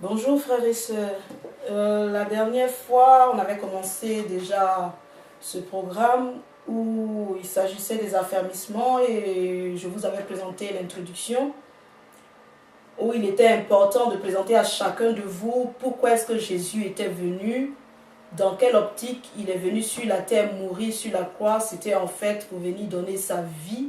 Bonjour frères et sœurs. La dernière fois, on avait commencé déjà ce programme où il s'agissait des affermissements et je vous avais présenté l'introduction où il était important de présenter à chacun de vous pourquoi est-ce que Jésus était venu, dans quelle optique il est venu sur la terre mourir sur la croix. C'était en fait pour venir donner sa vie.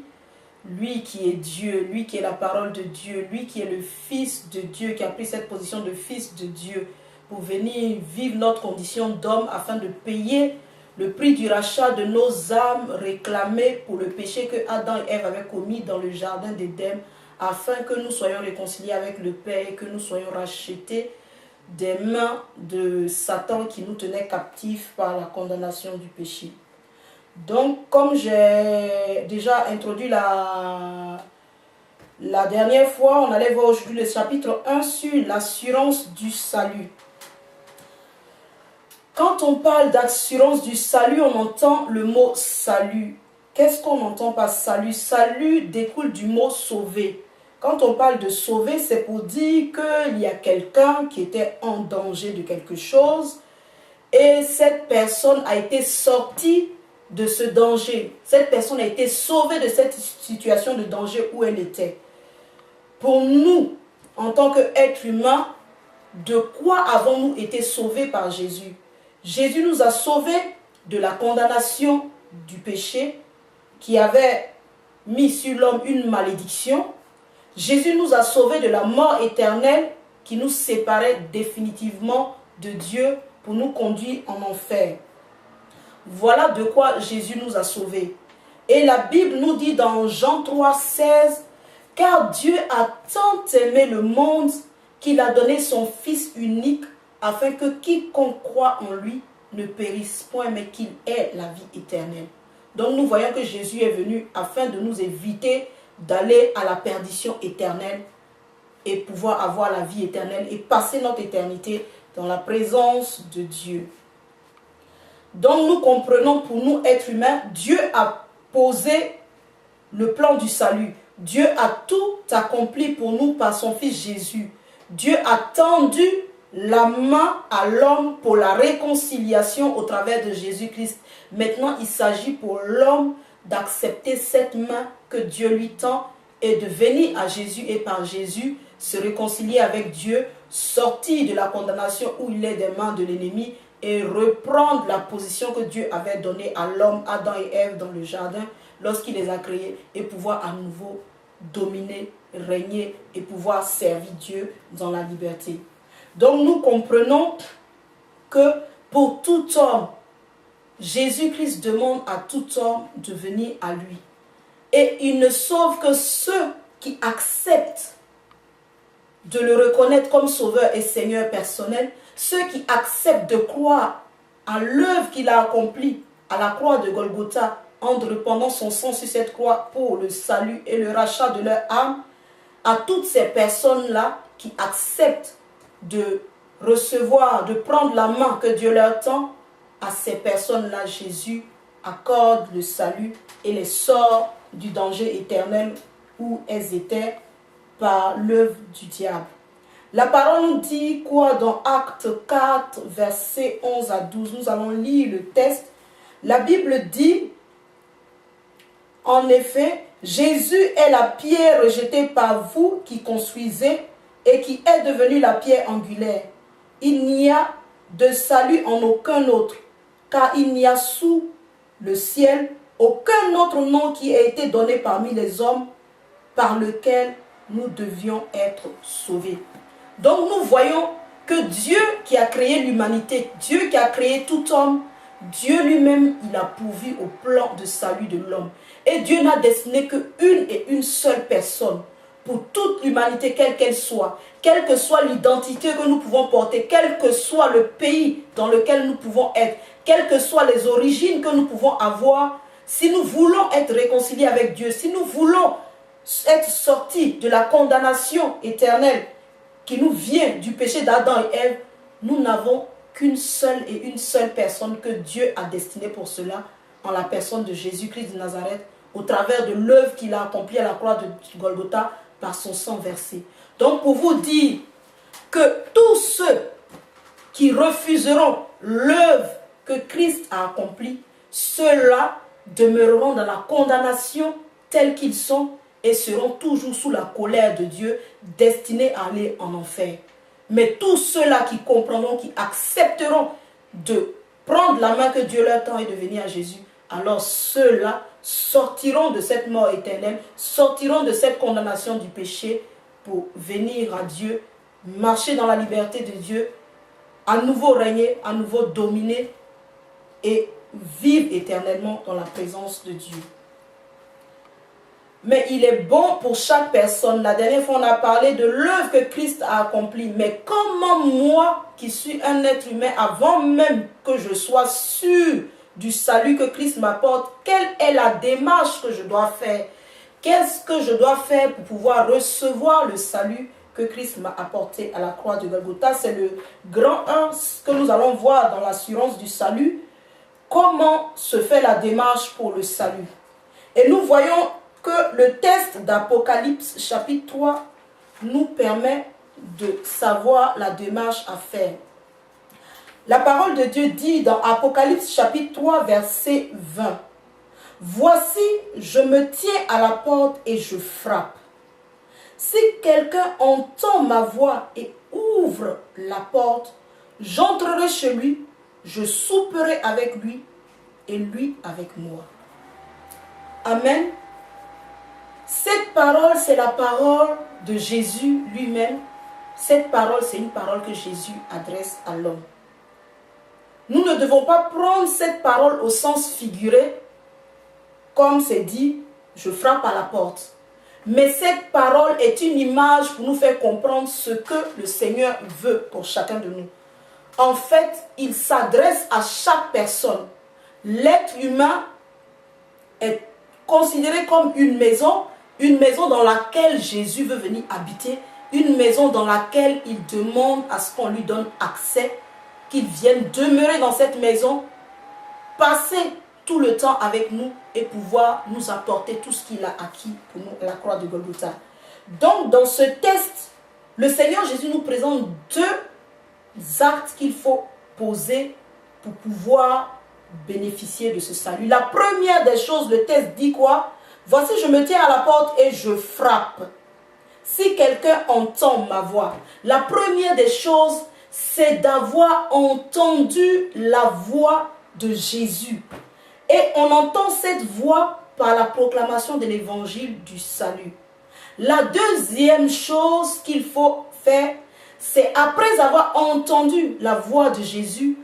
Lui qui est Dieu, lui qui est la parole de Dieu, lui qui est le Fils de Dieu, qui a pris cette position de Fils de Dieu pour venir vivre notre condition d'homme afin de payer le prix du rachat de nos âmes réclamées pour le péché que Adam et Ève avaient commis dans le jardin d'Éden, afin que nous soyons réconciliés avec le Père et que nous soyons rachetés des mains de Satan qui nous tenait captifs par la condamnation du péché. Donc, comme j'ai déjà introduit la dernière fois, on allait voir aujourd'hui le chapitre 1 sur l'assurance du salut. Quand on parle d'assurance du salut, on entend le mot salut. Qu'est-ce qu'on entend par salut? Salut découle du mot sauver. Quand on parle de sauver, c'est pour dire qu'il y a quelqu'un qui était en danger de quelque chose et cette personne a été sortie de ce danger. Cette personne a été sauvée de cette situation de danger où elle était. Pour nous, en tant qu'êtres humains, de quoi avons-nous été sauvés par Jésus? Jésus nous a sauvés de la condamnation du péché qui avait mis sur l'homme une malédiction. Jésus nous a sauvés de la mort éternelle qui nous séparait définitivement de Dieu pour nous conduire en enfer. Voilà de quoi Jésus nous a sauvés. Et la Bible nous dit dans Jean 3, 16, « Car Dieu a tant aimé le monde qu'il a donné son Fils unique afin que quiconque croit en lui ne périsse point, mais qu'il ait la vie éternelle. » Donc nous voyons que Jésus est venu afin de nous éviter d'aller à la perdition éternelle et pouvoir avoir la vie éternelle et passer notre éternité dans la présence de Dieu. Donc nous comprenons, pour nous êtres humains, Dieu a posé le plan du salut. Dieu a tout accompli pour nous par son Fils Jésus. Dieu a tendu la main à l'homme pour la réconciliation au travers de Jésus-Christ. Maintenant, il s'agit pour l'homme d'accepter cette main que Dieu lui tend et de venir à Jésus et par Jésus se réconcilier avec Dieu, sortir de la condamnation où il est des mains de l'ennemi et reprendre la position que Dieu avait donnée à l'homme, Adam et Ève dans le jardin lorsqu'il les a créés et pouvoir à nouveau dominer, régner et pouvoir servir Dieu dans la liberté. Donc nous comprenons que pour tout homme, Jésus-Christ demande à tout homme de venir à lui. Et il ne sauve que ceux qui acceptent de le reconnaître comme sauveur et Seigneur personnel, ceux qui acceptent de croire à l'œuvre qu'il a accomplie à la croix de Golgotha en répandant son sang sur cette croix pour le salut et le rachat de leur âme, à toutes ces personnes-là qui acceptent de recevoir, de prendre la main que Dieu leur tend, à ces personnes-là, Jésus accorde le salut et les sort du danger éternel où elles étaient par l'œuvre du diable. La parole nous dit quoi dans Actes 4, versets 11 à 12? Nous allons lire le texte. La Bible dit, en effet, Jésus est la pierre rejetée par vous qui construisez et qui est devenue la pierre angulaire. Il n'y a de salut en aucun autre, car il n'y a sous le ciel aucun autre nom qui a été donné parmi les hommes par lequel nous devions être sauvés. Donc nous voyons que Dieu qui a créé l'humanité, Dieu qui a créé tout homme, Dieu lui-même, il a pourvu au plan de salut de l'homme. Et Dieu n'a destiné qu'une et une seule personne pour toute l'humanité, quelle qu'elle soit, quelle que soit l'identité que nous pouvons porter, quel que soit le pays dans lequel nous pouvons être, quelles que soient les origines que nous pouvons avoir, si nous voulons être réconciliés avec Dieu, si nous voulons être sortis de la condamnation éternelle qui nous vient du péché d'Adam et Ève, nous n'avons qu'une seule et une seule personne que Dieu a destinée pour cela, en la personne de Jésus-Christ de Nazareth, au travers de l'œuvre qu'il a accomplie à la croix de Golgotha par son sang versé. Donc pour vous dire que tous ceux qui refuseront l'œuvre que Christ a accomplie, ceux-là demeureront dans la condamnation tels qu'ils sont et seront toujours sous la colère de Dieu, destinés à aller en enfer. Mais tous ceux-là qui comprendront, qui accepteront de prendre la main que Dieu leur tend et de venir à Jésus, alors ceux-là sortiront de cette mort éternelle, sortiront de cette condamnation du péché pour venir à Dieu, marcher dans la liberté de Dieu, à nouveau régner, à nouveau dominer et vivre éternellement dans la présence de Dieu. Mais il est bon pour chaque personne. La dernière fois, on a parlé de l'œuvre que Christ a accomplie. Mais comment moi, qui suis un être humain, avant même que je sois sûr du salut que Christ m'apporte, quelle est la démarche que je dois faire? Qu'est-ce que je dois faire pour pouvoir recevoir le salut que Christ m'a apporté à la croix de Golgotha? C'est le grand 1 que nous allons voir dans l'assurance du salut. Comment se fait la démarche pour le salut? Et nous voyons que le texte d'Apocalypse chapitre 3 nous permet de savoir la démarche à faire. La parole de Dieu dit dans Apocalypse chapitre 3 verset 20. « Voici, je me tiens à la porte et je frappe. Si quelqu'un entend ma voix et ouvre la porte, j'entrerai chez lui, je souperai avec lui et lui avec moi. » Amen. Cette parole, c'est la parole de Jésus lui-même. Cette parole, c'est une parole que Jésus adresse à l'homme. Nous ne devons pas prendre cette parole au sens figuré, comme c'est dit, je frappe à la porte. Mais cette parole est une image pour nous faire comprendre ce que le Seigneur veut pour chacun de nous. En fait, il s'adresse à chaque personne. L'être humain est considéré comme une maison dans laquelle Jésus veut venir habiter, une maison dans laquelle il demande à ce qu'on lui donne accès, qu'il vienne demeurer dans cette maison, passer tout le temps avec nous et pouvoir nous apporter tout ce qu'il a acquis pour nous à la croix de Golgotha. Donc, dans ce texte, le Seigneur Jésus nous présente deux actes qu'il faut poser pour pouvoir bénéficier de ce salut. La première des choses, le texte dit quoi? Voici, je me tiens à la porte et je frappe. Si quelqu'un entend ma voix, la première des choses, c'est d'avoir entendu la voix de Jésus. Et on entend cette voix par la proclamation de l'évangile du salut. La deuxième chose qu'il faut faire, c'est après avoir entendu la voix de Jésus,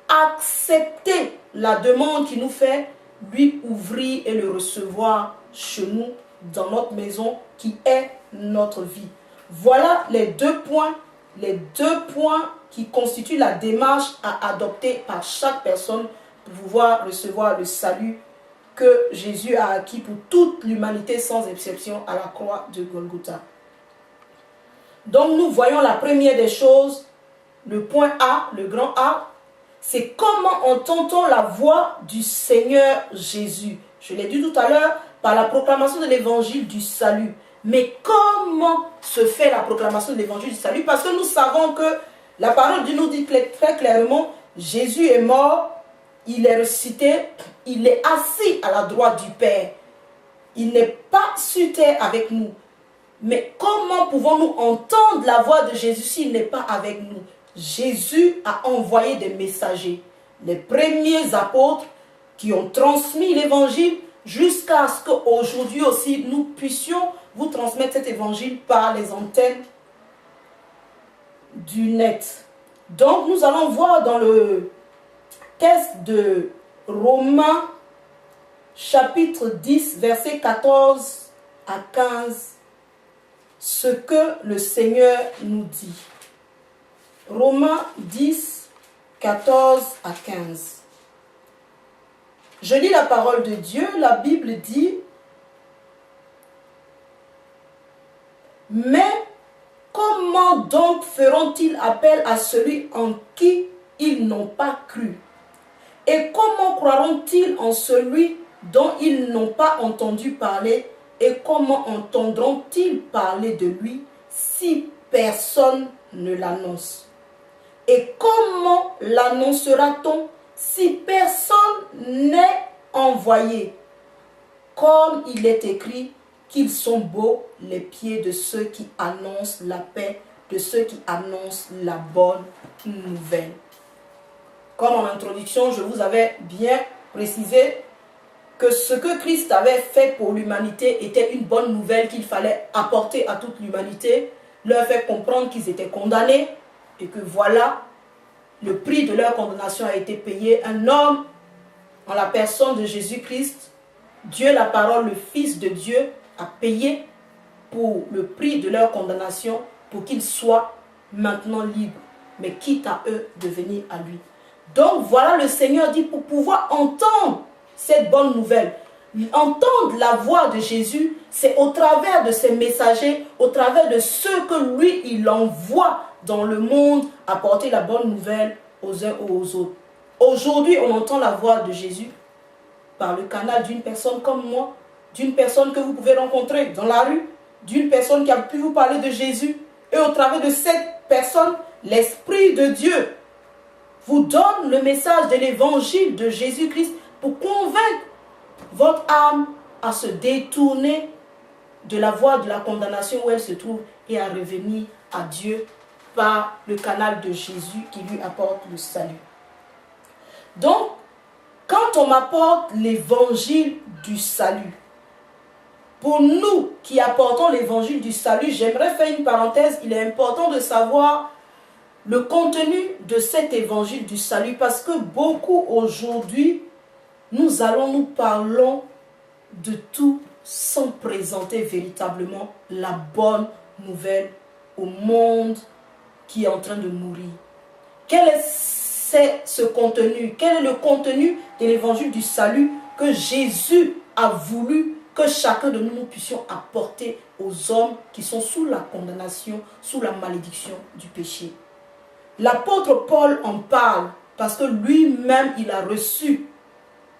accepter la demande qu'il nous fait, lui ouvrir et le recevoir chez nous, dans notre maison, qui est notre vie. Voilà les deux points qui constituent la démarche à adopter par chaque personne pour pouvoir recevoir le salut que Jésus a acquis pour toute l'humanité sans exception à la croix de Golgotha. Donc nous voyons la première des choses, le point A, le grand A, c'est comment entend-on la voix du Seigneur Jésus. Je l'ai dit tout à l'heure, par la proclamation de l'évangile du salut. Mais comment se fait la proclamation de l'évangile du salut? Parce que nous savons que la parole de Dieu nous dit très clairement, Jésus est mort, il est ressuscité, il est assis à la droite du Père. Il n'est pas sur terre avec nous. Mais comment pouvons-nous entendre la voix de Jésus s'il n'est pas avec nous? Jésus a envoyé des messagers, les premiers apôtres qui ont transmis l'évangile jusqu'à ce qu'aujourd'hui aussi nous puissions vous transmettre cet évangile par les antennes du net. Donc nous allons voir dans le texte de Romains chapitre 10 versets 14 à 15 ce que le Seigneur nous dit. Romains 10, 14 à 15. Je lis la parole de Dieu, la Bible dit, « Mais comment donc feront-ils appel à celui en qui ils n'ont pas cru? Et comment croiront-ils en celui dont ils n'ont pas entendu parler? Et comment entendront-ils parler de lui si personne ne l'annonce. Et comment l'annoncera-t-on si personne n'est envoyé? Comme il est écrit, qu'ils sont beaux les pieds de ceux qui annoncent la paix, de ceux qui annoncent la bonne nouvelle. Comme en introduction, je vous avais bien précisé que ce que Christ avait fait pour l'humanité était une bonne nouvelle qu'il fallait apporter à toute l'humanité, leur faire comprendre qu'ils étaient condamnés et que voilà, le prix de leur condamnation a été payé. Un homme, en la personne de Jésus-Christ, Dieu la parole, le Fils de Dieu, a payé pour le prix de leur condamnation pour qu'ils soient maintenant libres, mais quitte à eux de venir à lui. Donc voilà, le Seigneur dit, pour pouvoir entendre cette bonne nouvelle, entendre la voix de Jésus, c'est au travers de ses messagers, au travers de ceux que lui, il envoie dans le monde, apporter la bonne nouvelle aux uns ou aux autres. Aujourd'hui, on entend la voix de Jésus par le canal d'une personne comme moi, d'une personne que vous pouvez rencontrer dans la rue, d'une personne qui a pu vous parler de Jésus. Et au travers de cette personne, l'Esprit de Dieu vous donne le message de l'évangile de Jésus-Christ pour convaincre votre âme à se détourner de la voie de la condamnation où elle se trouve et à revenir à Dieu par le canal de Jésus qui lui apporte le salut. Donc, quand on m'apporte l'évangile du salut, pour nous qui apportons l'évangile du salut, j'aimerais faire une parenthèse. Il est important de savoir le contenu de cet évangile du salut parce que beaucoup aujourd'hui, nous parlons de tout sans présenter véritablement la bonne nouvelle au monde qui est en train de mourir. Quel est ce contenu? Quel est le contenu de l'évangile du salut que Jésus a voulu que chacun de nous puissions apporter aux hommes qui sont sous la condamnation, sous la malédiction du péché? L'apôtre Paul en parle parce que lui-même il a reçu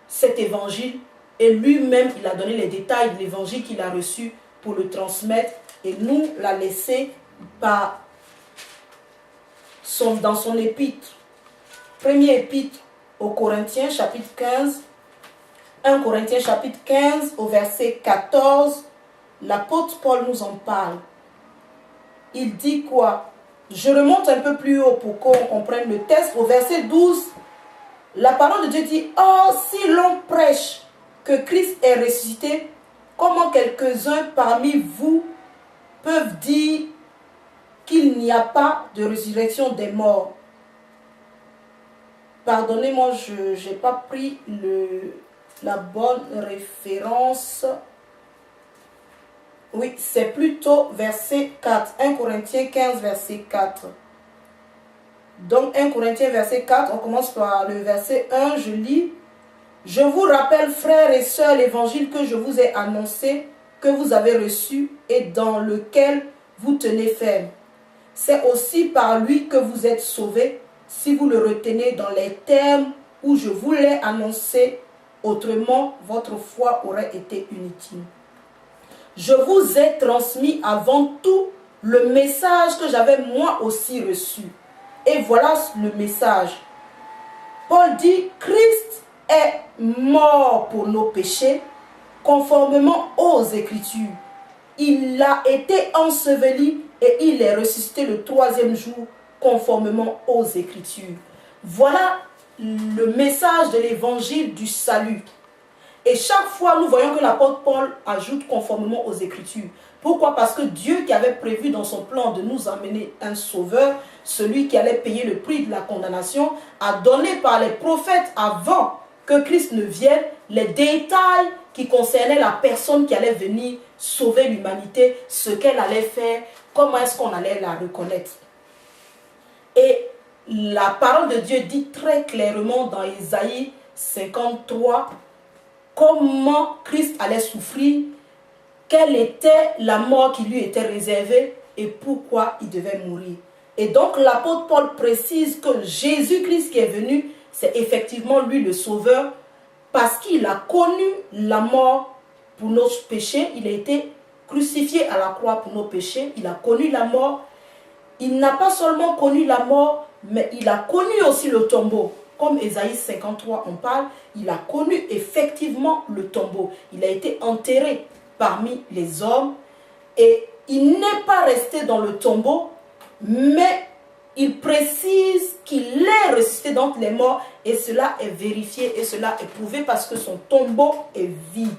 cet évangile et lui-même il a donné les détails de l'évangile qu'il a reçu pour le transmettre et nous l'a laissé dans son épître. Premier épître aux Corinthiens chapitre 15, 1 Corinthiens chapitre 15 au verset 14, l'apôtre Paul nous en parle. Il dit quoi? Je remonte un peu plus haut pour qu'on comprenne le texte. Au verset 12, la parole de Dieu dit: or, si l'on prêche que Christ est ressuscité, comment quelques-uns parmi vous peuvent dire qu'il n'y a pas de résurrection des morts? Pardonnez-moi, je n'ai pas pris la bonne référence. Oui, c'est plutôt verset 4. 1 Corinthiens 15, verset 4. Donc 1 Corinthiens, verset 4, on commence par le verset 1, je lis. Je vous rappelle, frères et sœurs, l'évangile que je vous ai annoncé, que vous avez reçu et dans lequel vous tenez ferme. C'est aussi par lui que vous êtes sauvés, si vous le retenez dans les termes où je vous l'ai annoncé, autrement votre foi aurait été inutile. Je vous ai transmis avant tout le message que j'avais moi aussi reçu. Et voilà le message. Paul dit: Christ est mort pour nos péchés, conformément aux Écritures. Il a été enseveli et il est ressuscité le troisième jour, conformément aux Écritures. Voilà le message de l'évangile du salut. Et chaque fois, nous voyons que l'apôtre Paul ajoute conformément aux Écritures. Pourquoi? Parce que Dieu qui avait prévu dans son plan de nous emmener un sauveur, celui qui allait payer le prix de la condamnation, a donné par les prophètes avant que Christ ne vienne les détails qui concernaient la personne qui allait venir sauver l'humanité, ce qu'elle allait faire, comment est-ce qu'on allait la reconnaître. Et la parole de Dieu dit très clairement dans Ésaïe 53 comment Christ allait souffrir, quelle était la mort qui lui était réservée et pourquoi il devait mourir. Et donc l'apôtre Paul précise que Jésus-Christ qui est venu, c'est effectivement lui le sauveur, parce qu'il a connu la mort pour nos péchés, il a été crucifié à la croix pour nos péchés, il a connu la mort, il n'a pas seulement connu la mort, mais il a connu aussi le tombeau. Comme Ésaïe 53 en parle, il a connu effectivement le tombeau. Il a été enterré parmi les hommes et il n'est pas resté dans le tombeau, mais il précise qu'il est ressuscité d'entre les morts et cela est vérifié et cela est prouvé parce que son tombeau est vide.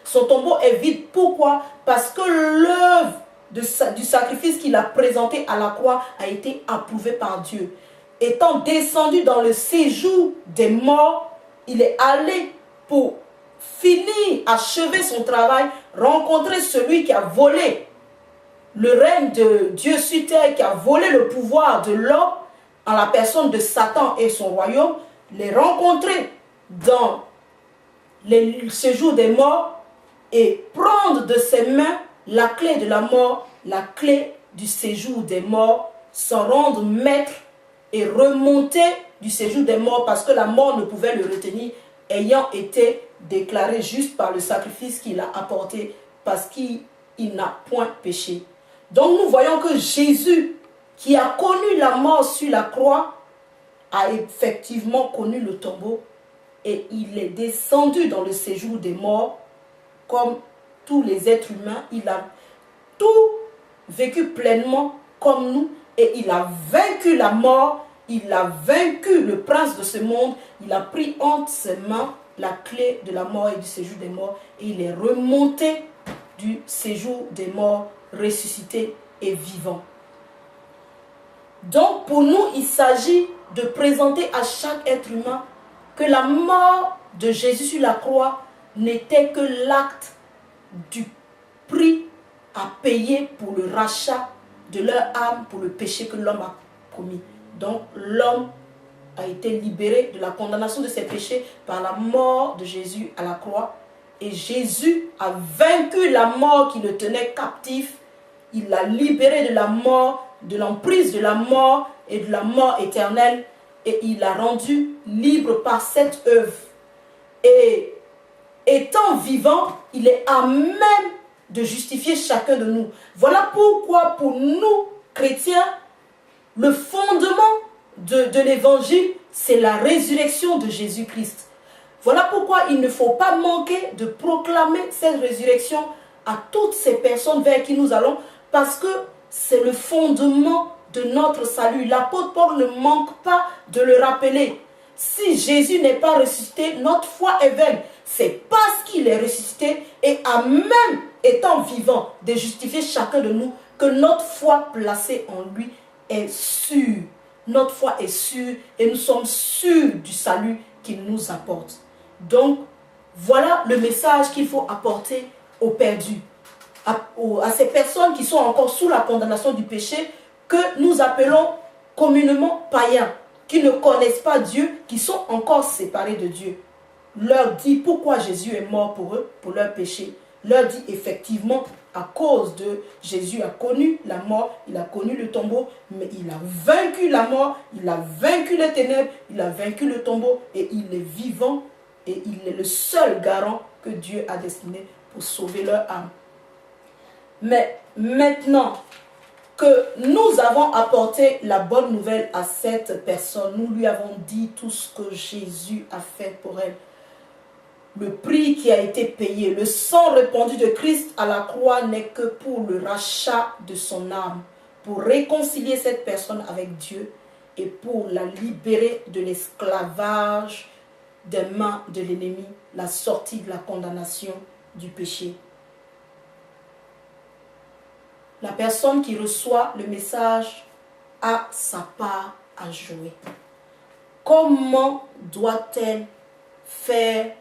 Son tombeau est vide. Pourquoi? Parce que l'œuvre du sacrifice qu'il a présenté à la croix a été approuvée par Dieu. Étant descendu dans le séjour des morts, il est allé pour finir, achever son travail, rencontrer celui qui a volé le règne de Dieu sur terre, qui a volé le pouvoir de l'homme en la personne de Satan et son royaume, les rencontrer dans le séjour des morts et prendre de ses mains la clé de la mort, la clé du séjour des morts, s'en rendre maître et remonter du séjour des morts parce que la mort ne pouvait le retenir, ayant été déclaré juste par le sacrifice qu'il a apporté parce qu'il n'a point péché. Donc nous voyons que Jésus, qui a connu la mort sur la croix, a effectivement connu le tombeau et il est descendu dans le séjour des morts comme tous les êtres humains. Il a tout vécu pleinement comme nous et il a vaincu la mort, il a vaincu le prince de ce monde, il a pris entre ses mains la clé de la mort et du séjour des morts et il est remonté du séjour des morts, ressuscité et vivant. Donc pour nous, il s'agit de présenter à chaque être humain que la mort de Jésus sur la croix n'était que l'acte du prix à payer pour le rachat de leur âme, pour le péché que l'homme a commis. Donc l'homme a été libéré de la condamnation de ses péchés par la mort de Jésus à la croix. Et Jésus a vaincu la mort qui le tenait captif. Il l'a libéré de la mort, de l'emprise de la mort et de la mort éternelle. Et il l'a rendu libre par cette œuvre. Et étant vivant, il est à même de justifier chacun de nous. Voilà pourquoi pour nous, chrétiens, le fondement de l'évangile, c'est la résurrection de Jésus-Christ. Voilà pourquoi il ne faut pas manquer de proclamer cette résurrection à toutes ces personnes vers qui nous allons, parce que c'est le fondement de notre salut. L'apôtre Paul ne manque pas de le rappeler. Si Jésus n'est pas ressuscité, notre foi est vaine. C'est parce qu'il est ressuscité et à même étant vivant de justifier chacun de nous que notre foi placée en lui est sûre. Notre foi est sûre et nous sommes sûrs du salut qu'il nous apporte. Donc, voilà le message qu'il faut apporter aux perdus, à ces personnes qui sont encore sous la condamnation du péché, que nous appelons communément païens, qui ne connaissent pas Dieu, qui sont encore séparés de Dieu. Leur dit pourquoi Jésus est mort pour eux, pour leur péché. Leur dit effectivement, à cause de Jésus a connu la mort, il a connu le tombeau, mais il a vaincu la mort, il a vaincu les ténèbres, il a vaincu le tombeau et il est vivant et il est le seul garant que Dieu a destiné pour sauver leur âme. Mais maintenant que nous avons apporté la bonne nouvelle à cette personne, nous lui avons dit tout ce que Jésus a fait pour elle. Le prix qui a été payé, le sang répandu de Christ à la croix n'est que pour le rachat de son âme, pour réconcilier cette personne avec Dieu et pour la libérer de l'esclavage des mains de l'ennemi, la sortie de la condamnation du péché. La personne qui reçoit le message a sa part à jouer. Comment doit-elle faire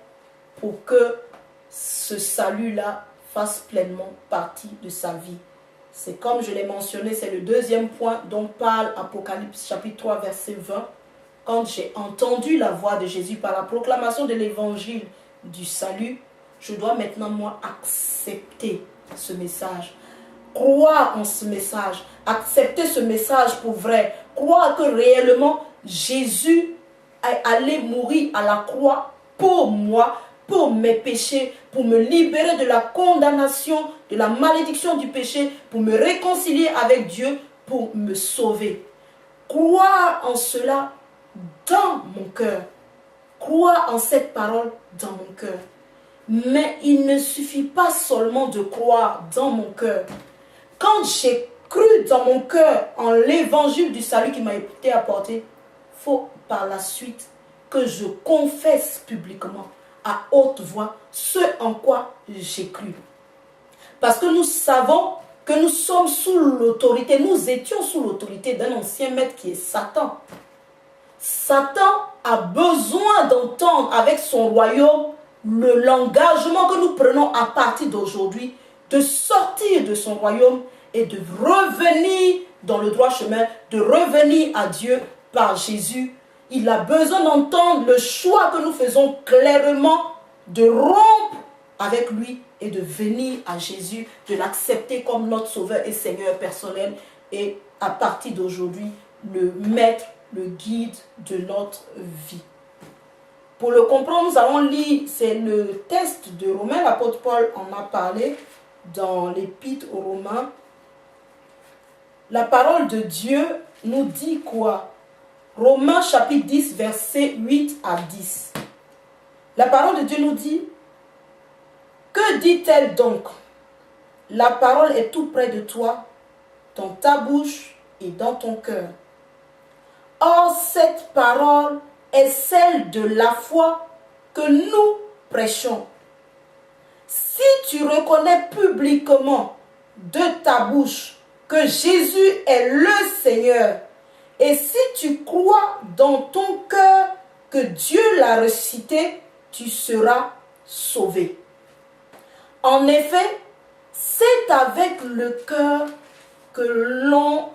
pour que ce salut-là fasse pleinement partie de sa vie? C'est comme je l'ai mentionné, c'est le deuxième point dont parle Apocalypse chapitre 3 verset 20. Quand j'ai entendu la voix de Jésus par la proclamation de l'évangile du salut, je dois maintenant moi accepter ce message. Croire en ce message, accepter ce message pour vrai, croire que réellement Jésus est allé mourir à la croix pour moi, pour mes péchés, pour me libérer de la condamnation, de la malédiction du péché, pour me réconcilier avec Dieu, pour me sauver. Croire en cela dans mon cœur. Croire en cette parole dans mon cœur. Mais il ne suffit pas seulement de croire dans mon cœur. Quand j'ai cru dans mon cœur en l'évangile du salut qui m'a été apporté, il faut par la suite que je confesse publiquement à haute voix ce en quoi j'ai cru. Parce que nous savons que nous sommes sous l'autorité, nous étions sous l'autorité d'un ancien maître qui est Satan. Satan a besoin d'entendre avec son royaume l'engagement que nous prenons à partir d'aujourd'hui, de sortir de son royaume et de revenir dans le droit chemin, de revenir à Dieu par Jésus. Il a besoin d'entendre le choix que nous faisons clairement, de rompre avec lui et de venir à Jésus, de l'accepter comme notre Sauveur et Seigneur personnel et à partir d'aujourd'hui, le maître, le guide de notre vie. Pour le comprendre, nous allons lire, c'est le texte de Romains, l'apôtre Paul en a parlé dans l'épître aux Romains. La parole de Dieu nous dit quoi? Romains chapitre 10, versets 8 à 10. La parole de Dieu nous dit: que dit-elle donc? La parole est tout près de toi, dans ta bouche et dans ton cœur. Or, cette parole est celle de la foi que nous prêchons. Si tu reconnais publiquement de ta bouche que Jésus est le Seigneur, et si tu crois dans ton cœur que Dieu l'a ressuscité, tu seras sauvé. En effet, c'est avec le cœur que l'on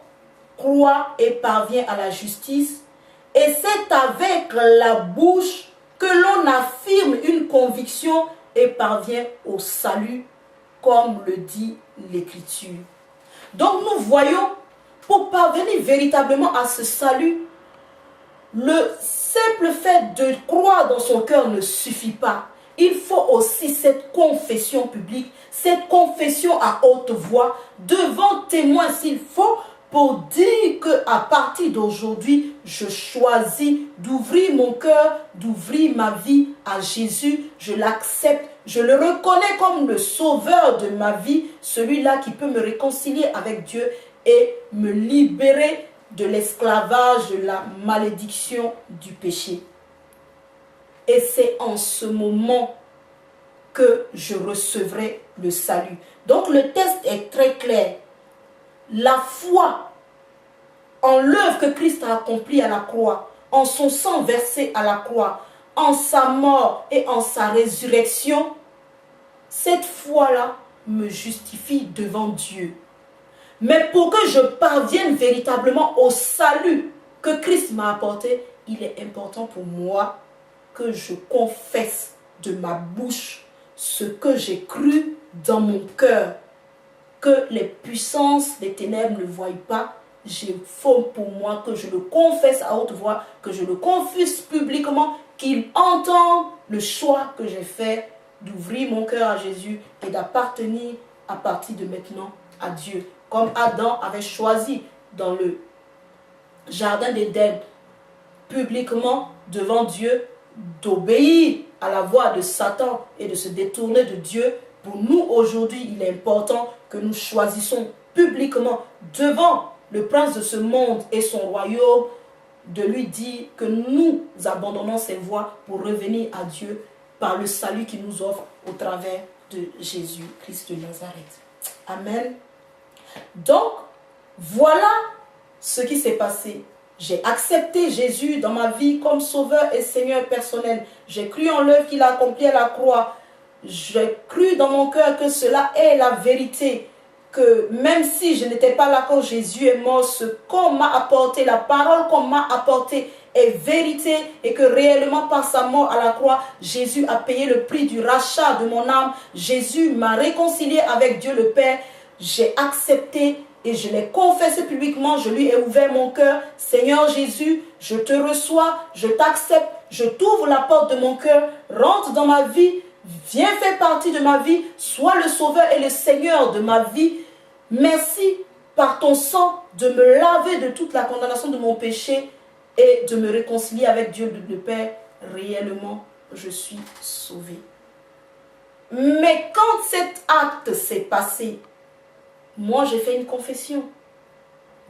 croit et parvient à la justice, et c'est avec la bouche que l'on affirme une conviction et parvient au salut, comme le dit l'Écriture. Donc nous voyons, pour parvenir véritablement à ce salut, le simple fait de croire dans son cœur ne suffit pas. Il faut aussi cette confession publique, cette confession à haute voix, devant témoins s'il faut, pour dire qu'à partir d'aujourd'hui, je choisis d'ouvrir mon cœur, d'ouvrir ma vie à Jésus. Je l'accepte, je le reconnais comme le sauveur de ma vie, celui-là qui peut me réconcilier avec Dieu et me libérer de l'esclavage, de la malédiction du péché. Et c'est en ce moment que je recevrai le salut. Donc le texte est très clair. La foi en l'œuvre que Christ a accomplie à la croix, en son sang versé à la croix, en sa mort et en sa résurrection, cette foi-là me justifie devant Dieu. Mais pour que je parvienne véritablement au salut que Christ m'a apporté, il est important pour moi que je confesse de ma bouche ce que j'ai cru dans mon cœur, que les puissances des ténèbres ne voient pas. Il faut pour moi que je le confesse à haute voix, que je le confesse publiquement, qu'il entende le choix que j'ai fait d'ouvrir mon cœur à Jésus et d'appartenir à partir de maintenant à Dieu. Comme Adam avait choisi dans le jardin d'Éden, publiquement devant Dieu, d'obéir à la voix de Satan et de se détourner de Dieu. Pour nous aujourd'hui, il est important que nous choisissons publiquement devant le prince de ce monde et son royaume, de lui dire que nous abandonnons ses voies pour revenir à Dieu par le salut qu'il nous offre au travers de Jésus-Christ de Nazareth. Amen. Donc, voilà ce qui s'est passé. J'ai accepté Jésus dans ma vie comme sauveur et Seigneur personnel. J'ai cru en l'œuvre qu'il a accomplie à la croix. J'ai cru dans mon cœur que cela est la vérité. Que même si je n'étais pas là quand Jésus est mort, ce qu'on m'a apporté, la parole qu'on m'a apportée est vérité. Et que réellement par sa mort à la croix, Jésus a payé le prix du rachat de mon âme. Jésus m'a réconcilié avec Dieu le Père. J'ai accepté et je l'ai confessé publiquement, je lui ai ouvert mon cœur. Seigneur Jésus, je te reçois, je t'accepte, je t'ouvre la porte de mon cœur, rentre dans ma vie, viens faire partie de ma vie, sois le sauveur et le Seigneur de ma vie. Merci par ton sang, de me laver de toute la condamnation de mon péché et de me réconcilier avec Dieu le Père. Réellement, je suis sauvé. Mais quand cet acte s'est passé, moi j'ai fait une confession.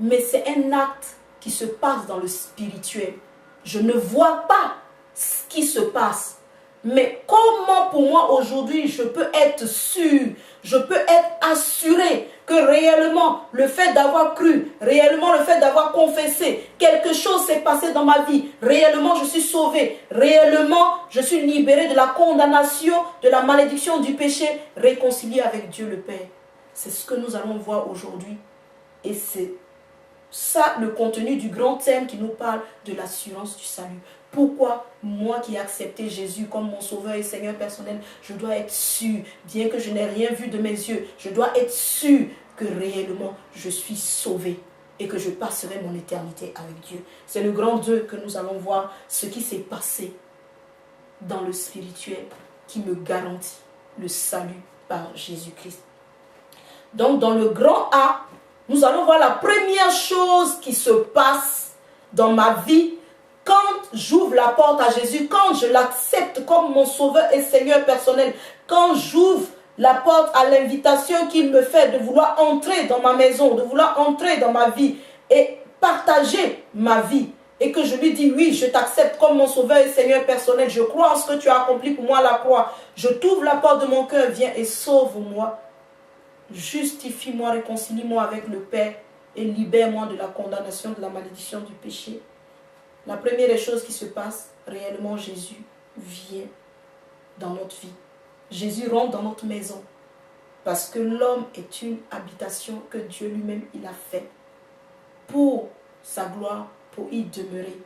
Mais c'est un acte qui se passe dans le spirituel. Je ne vois pas ce qui se passe. Mais comment pour moi aujourd'hui je peux être sûr, je peux être assuré que réellement le fait d'avoir cru, réellement le fait d'avoir confessé, quelque chose s'est passé dans ma vie, réellement je suis sauvé, réellement je suis libéré de la condamnation, de la malédiction du péché, réconcilié avec Dieu le Père. C'est ce que nous allons voir aujourd'hui. Et c'est ça le contenu du grand thème qui nous parle de l'assurance du salut. Pourquoi moi qui ai accepté Jésus comme mon sauveur et Seigneur personnel, je dois être sûr, bien que je n'ai rien vu de mes yeux, je dois être sûr que réellement je suis sauvé et que je passerai mon éternité avec Dieu. C'est le grand 2 que nous allons voir, ce qui s'est passé dans le spirituel qui me garantit le salut par Jésus-Christ. Donc dans le grand A, nous allons voir la première chose qui se passe dans ma vie quand j'ouvre la porte à Jésus, quand je l'accepte comme mon sauveur et Seigneur personnel, quand j'ouvre la porte à l'invitation qu'il me fait de vouloir entrer dans ma maison, de vouloir entrer dans ma vie et partager ma vie. Et que je lui dis, oui, je t'accepte comme mon sauveur et Seigneur personnel, je crois en ce que tu as accompli pour moi à la croix. Je t'ouvre la porte de mon cœur, viens et sauve-moi. Justifie-moi, réconcilie-moi avec le Père et libère-moi de la condamnation, de la malédiction du péché. La première des choses qui se passe, réellement Jésus vient dans notre vie. Jésus rentre dans notre maison parce que l'homme est une habitation que Dieu lui-même il a fait pour sa gloire, pour y demeurer.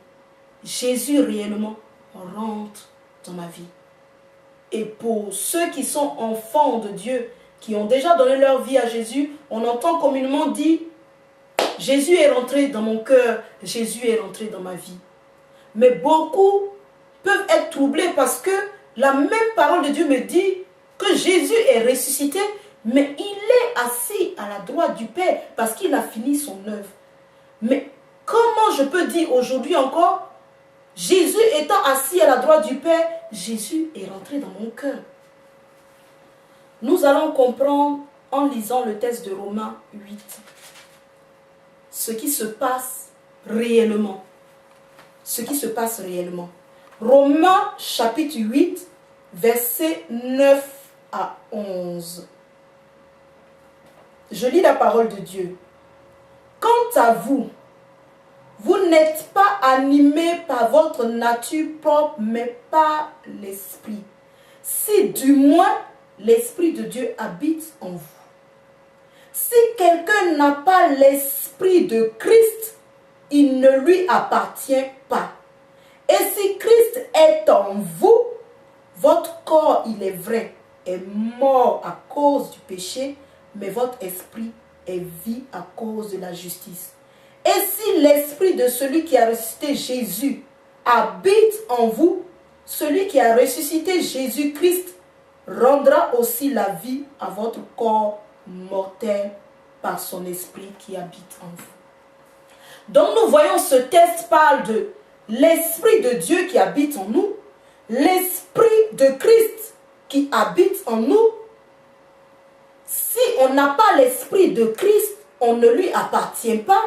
Jésus réellement rentre dans ma vie. Et pour ceux qui sont enfants de Dieu, qui ont déjà donné leur vie à Jésus, on entend communément dire « Jésus est rentré dans mon cœur, Jésus est rentré dans ma vie ». Mais beaucoup peuvent être troublés parce que la même parole de Dieu me dit que Jésus est ressuscité, mais il est assis à la droite du Père parce qu'il a fini son œuvre. Mais comment je peux dire aujourd'hui encore, Jésus étant assis à la droite du Père, Jésus est rentré dans mon cœur? Nous allons comprendre en lisant le texte de Romains 8 ce qui se passe réellement. Ce qui se passe réellement. Romains chapitre 8, versets 9 à 11. Je lis la parole de Dieu. Quant à vous, vous n'êtes pas animés par votre nature propre, mais par l'Esprit. Si du moins l'Esprit de Dieu habite en vous. Si quelqu'un n'a pas l'Esprit de Christ, il ne lui appartient pas. Et si Christ est en vous, votre corps, il est vrai, est mort à cause du péché, mais votre esprit est vie à cause de la justice. Et si l'esprit de celui qui a ressuscité Jésus habite en vous, celui qui a ressuscité Jésus-Christ rendra aussi la vie à votre corps mortel par son esprit qui habite en vous. Donc nous voyons ce texte parle de l'Esprit de Dieu qui habite en nous, l'Esprit de Christ qui habite en nous. Si on n'a pas l'Esprit de Christ, on ne lui appartient pas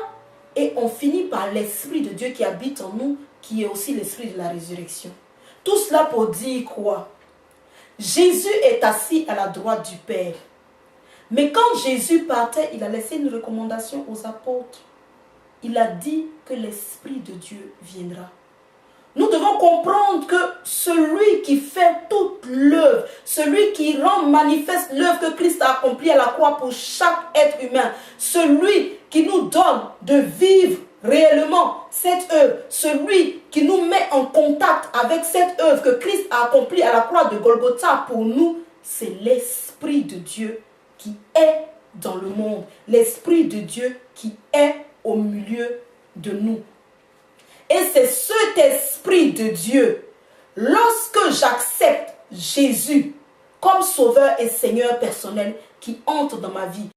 et on finit par l'Esprit de Dieu qui habite en nous, qui est aussi l'Esprit de la résurrection. Tout cela pour dire quoi? Jésus est assis à la droite du Père. Mais quand Jésus partait, il a laissé une recommandation aux apôtres. Il a dit que l'Esprit de Dieu viendra. Nous devons comprendre que celui qui fait toute l'œuvre, celui qui rend manifeste l'œuvre que Christ a accomplie à la croix pour chaque être humain, celui qui nous donne de vivre réellement cette œuvre, celui qui nous met en contact avec cette œuvre que Christ a accomplie à la croix de Golgotha pour nous, c'est l'Esprit de Dieu qui est dans le monde, l'Esprit de Dieu qui est au milieu de nous. Et c'est cet Esprit de Dieu, lorsque j'accepte Jésus comme Sauveur et Seigneur personnel, qui entre dans ma vie.